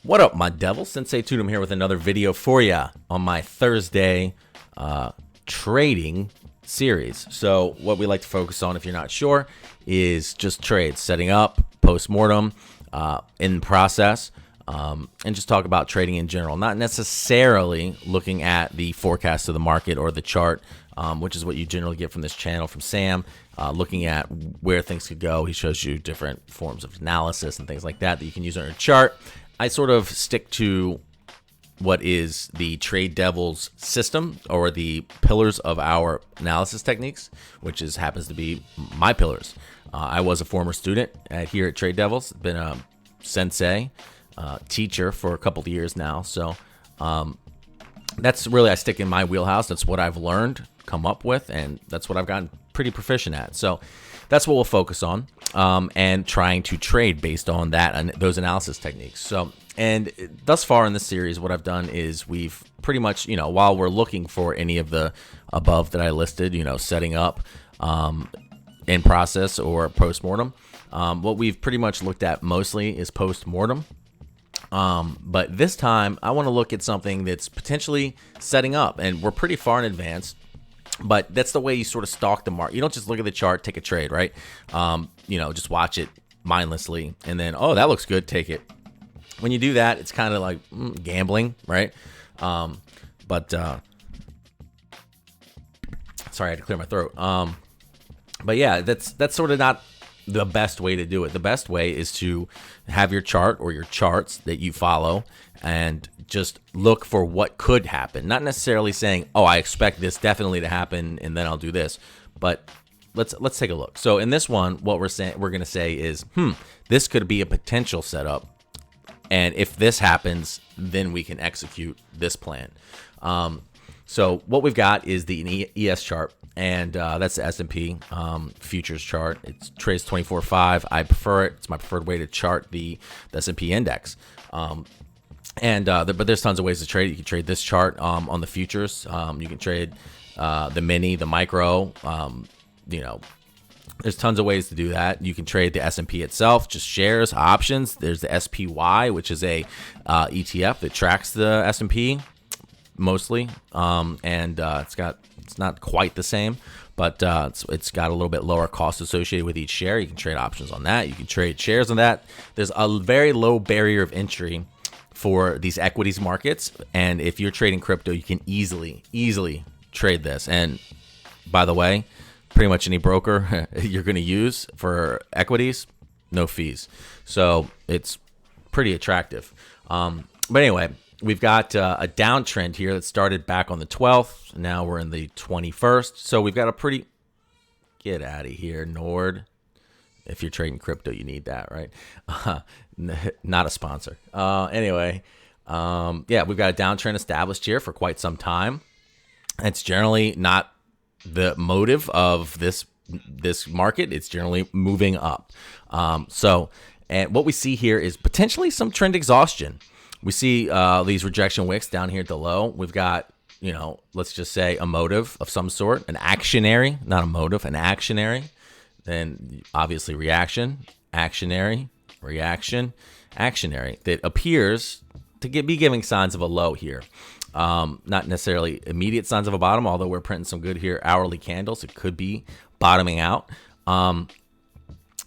What up, my devil? Sensei Tutum here with another video for you on my Thursday trading series. So what we like to focus on, if you're not sure, is just trades, setting up, post-mortem, in process, and just talk about trading in general. Not necessarily looking at the forecast of the market or the chart, which is what you generally get from this channel from Sam, looking at where things could go. He shows you different forms of analysis and things like that you can use on your chart. I sort of stick to what is the Trade Devil's system, or the pillars of our analysis techniques, which happens to be my pillars. I was a former student here at Trade Devils, been a sensei, teacher for a couple of years now. So that's really, I stick in my wheelhouse. That's what I've learned, come up with, and that's what I've gotten pretty proficient at. So that's what we'll focus on, and trying to trade based on that and those analysis techniques. So, and thus far in this series, what I've done is we've pretty much, while we're looking for any of the above that I listed, setting up, in process, or post-mortem, what we've pretty much looked at mostly is post-mortem. But this time I want to look at something that's potentially setting up, and we're pretty far in advance. But that's the way you sort of stalk the market. You don't just look at the chart, take a trade, right? Just watch it mindlessly, and then, oh, that looks good, take it. When you do that, it's kind of like gambling, right? Sorry, I had to clear my throat. But yeah, that's sort of not the best way to do it. The best way is to have your chart or your charts that you follow and just look for what could happen. Not necessarily saying, oh, I expect this definitely to happen and then I'll do this. But let's take a look. So in this one, what we're going to say is, this could be a potential setup. And if this happens, then we can execute this plan. So what we've got is the ES chart, and that's the S&P futures chart. It trades 24/5. I prefer it. It's my preferred way to chart the S&P index. But there's tons of ways to trade it. You can trade this chart on the futures. You can trade the mini, the micro. There's tons of ways to do that. You can trade the S&P itself, just shares, options. There's the SPY, which is a ETF that tracks the S&P mostly, it's not quite the same, but it's got a little bit lower cost associated with each share. You can trade options on that. You can trade shares on that. There's a very low barrier of entry for these equities markets, and if you're trading crypto, you can easily trade this. And by the way, pretty much any broker you're going to use for equities, no fees. So it's pretty attractive. But anyway, we've got a downtrend here that started back on the 12th. Now we're in the 21st. So we've got a pretty... Get out of here, Nord. If you're trading crypto, you need that, right? Not a sponsor. Anyway, yeah, we've got a downtrend established here for quite some time. It's generally not the motive of this market. It's generally moving up. And what we see here is potentially some trend exhaustion. We see these rejection wicks down here at the low. We've got, let's just say a motive of some sort, an actionary, not a motive, an actionary. Then obviously reaction, actionary, reaction, actionary, that appears to be giving signs of a low here. Not necessarily immediate signs of a bottom, although we're printing some good here hourly candles. It could be bottoming out. And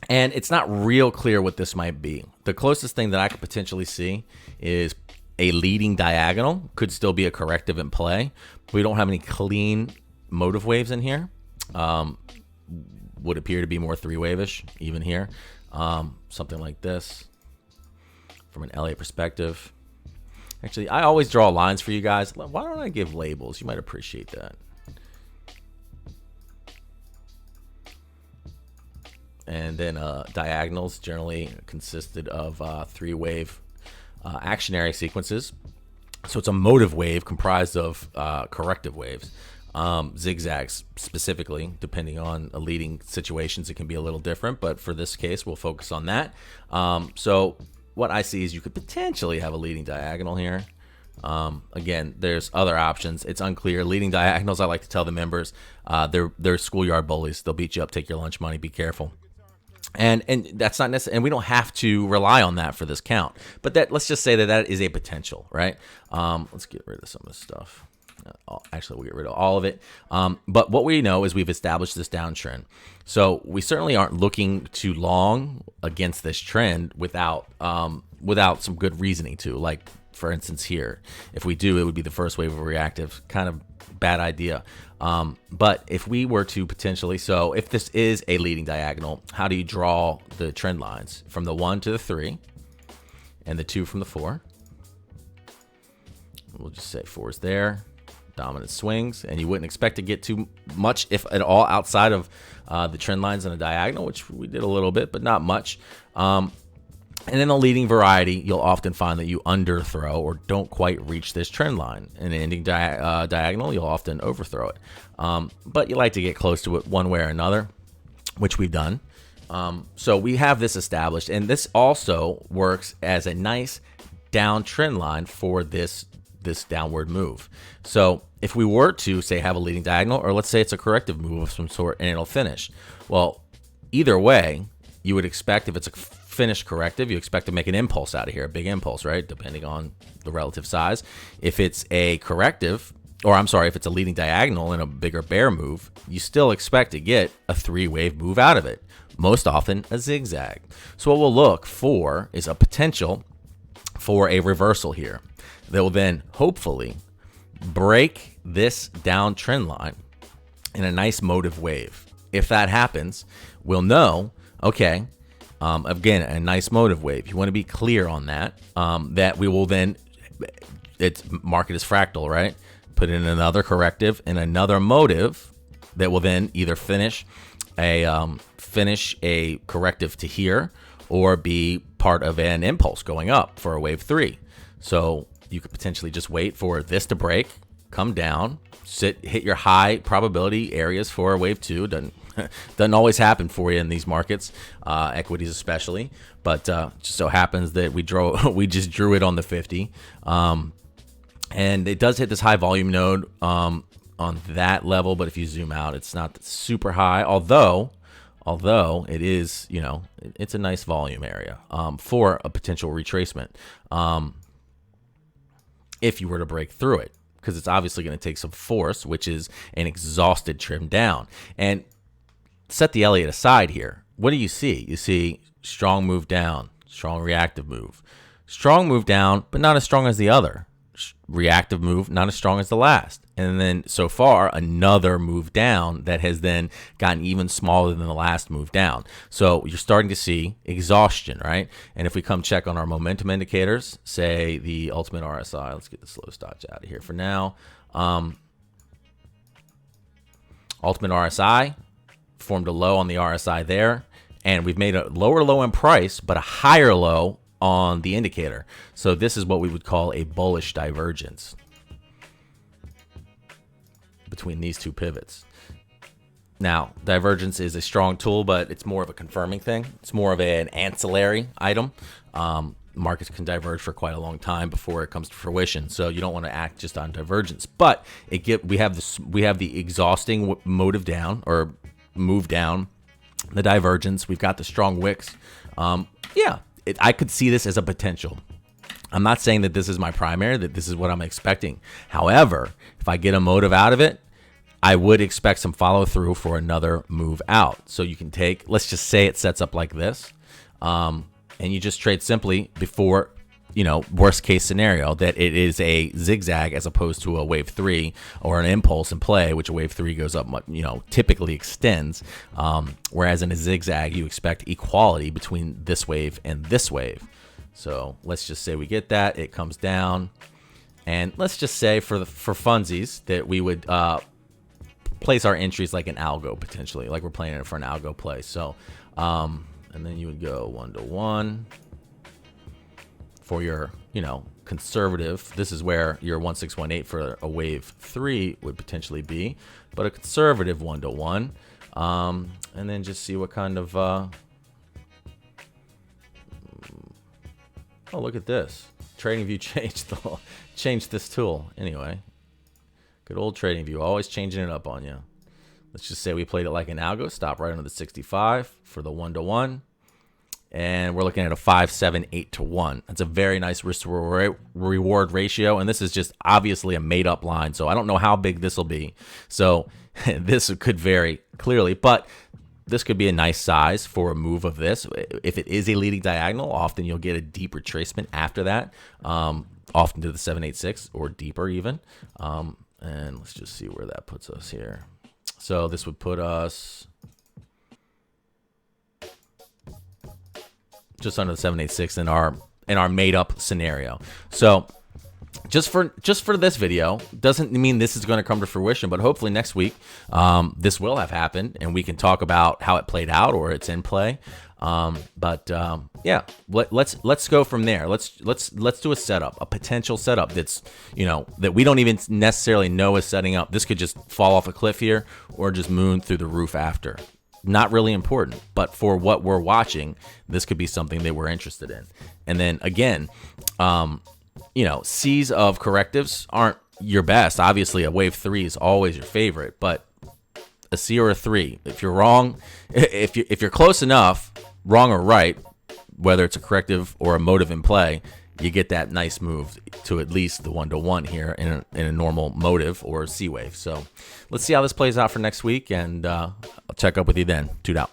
it's not real clear what this might be. The closest thing that I could potentially see is a leading diagonal. Could still be a corrective in play. We don't have any clean motive waves in here. Would appear to be more three-wave-ish even here. Something like this from an Elliott perspective. Actually, I always draw lines for you guys. Why don't I give labels? You might appreciate that. And then diagonals generally consisted of three-wave actionary sequences. So it's a motive wave comprised of corrective waves. Zigzags specifically, depending on leading situations, it can be a little different. But for this case, we'll focus on that. So what I see is you could potentially have a leading diagonal here. Again, there's other options. It's unclear. Leading diagonals, I like to tell the members, they're schoolyard bullies. They'll beat you up, take your lunch money. Be careful. And that's not necessary, and we don't have to rely on that for this count. But that, let's just say that that is a potential, right? Let's get rid of some of this stuff. Actually, we'll get rid of all of it. But what we know is we've established this downtrend. So we certainly aren't looking too long against this trend without some good reasoning to. Like, for instance, here, if we do, it would be the first wave of reactive. Kind of bad idea. But if we were to potentially, so if this is a leading diagonal, how do you draw the trend lines? From the 1 to the 3 and the 2 from the 4. We'll just say 4 is there. Dominant swings, and you wouldn't expect to get too much, if at all, outside of the trend lines in a diagonal, which we did a little bit, but not much. And in a leading variety, you'll often find that you underthrow or don't quite reach this trend line. In an ending diagonal, you'll often overthrow it. But you like to get close to it one way or another, which we've done. So we have this established, and this also works as a nice downtrend line for this downward move. So if we were to, say, have a leading diagonal, or let's say it's a corrective move of some sort and it'll finish, well, either way, you would expect, if it's a finished corrective, you expect to make an impulse out of here, a big impulse, right? Depending on the relative size. If it's a corrective, or I'm sorry, if it's a leading diagonal in a bigger bear move, you still expect to get a 3-wave move out of it, most often a zigzag. So what we'll look for is a potential for a reversal here that will then hopefully break this downtrend line in a nice motive wave. If that happens, we'll know, okay, again, a nice motive wave. You want to be clear on that, that we will then, it's market is fractal, right? Put in another corrective and another motive that will then either finish a corrective to here or be part of an impulse going up for a wave 3. So you could potentially just wait for this to break, come down, hit your high probability areas for a wave 2. Doesn't always happen for you in these markets, equities especially. But just so happens that we just drew it on the 50, and it does hit this high volume node on that level. But if you zoom out, it's not super high. Although it is, it's a nice volume area for a potential retracement. If you were to break through it, because it's obviously going to take some force, which is an exhausted trim down. And set the Elliott aside here. What do you see? You see strong move down, strong reactive move. Strong move down, but not as strong as the other. Reactive move, not as strong as the last. And then so far, another move down that has then gotten even smaller than the last move down. So you're starting to see exhaustion, right? And if we come check on our momentum indicators, say the ultimate RSI, let's get the slow stotch out of here for now. Ultimate RSI formed a low on the RSI there, and we've made a lower low in price, but a higher low on the indicator. So this is what we would call a bullish divergence between these two pivots. Now, divergence is a strong tool, but it's more of a confirming thing. It's more of an ancillary item. Markets can diverge for quite a long time before it comes to fruition, so you don't want to act just on divergence. But we have the exhausting motive down or move down, the divergence. We've got the strong wicks. I could see this as a potential. I'm not saying that this is my primary, that this is what I'm expecting. However, if I get a motive out of it, I would expect some follow through for another move out. So you can take, let's just say it sets up like this, and you just trade simply before, worst case scenario, that it is a zigzag as opposed to a wave 3 or an impulse in play, which a wave 3 goes up, typically extends. Whereas in a zigzag, you expect equality between this wave and this wave. So let's just say we get that, it comes down, and let's just say for funsies that we would place our entries like an algo potentially, like we're playing it for an algo play. So, and then you would go 1-to-1 for your, conservative. This is where your 1618 for a wave 3 would potentially be, but a conservative 1-to-1, and then just see what kind of. Oh, look at this. TradingView changed this tool. Anyway, good old TradingView, always changing it up on you. Let's just say we played it like an algo, stop right under the 65 for the 1-to-1. And we're looking at a 5, 7, 8 to 1. That's a very nice risk to reward ratio. And this is just obviously a made up line. So I don't know how big this will be. So this could vary clearly, but this could be a nice size for a move of this. If it is a leading diagonal, often you'll get a deep retracement after that, often to the 786 or deeper even. And let's just see where that puts us here. So this would put us just under the 786 in our made up scenario. So just for this video doesn't mean this is going to come to fruition, but hopefully next week this will have happened and we can talk about how it played out or it's in play. Yeah, let's go from there. Let's do a setup, a potential setup that's, you know, that we don't even necessarily know is setting up. This could just fall off a cliff here or just moon through the roof after. Not really important, but for what we're watching, this could be something that we're interested in. And then again, you know, C's of correctives aren't your best. Obviously, a wave 3 is always your favorite, but a C or a 3, if you're wrong, if you're close enough, wrong or right, whether it's a corrective or a motive in play, you get that nice move to at least the 1-to-1 here in a normal motive or C wave. So let's see how this plays out for next week, and I'll check up with you then. Toot out.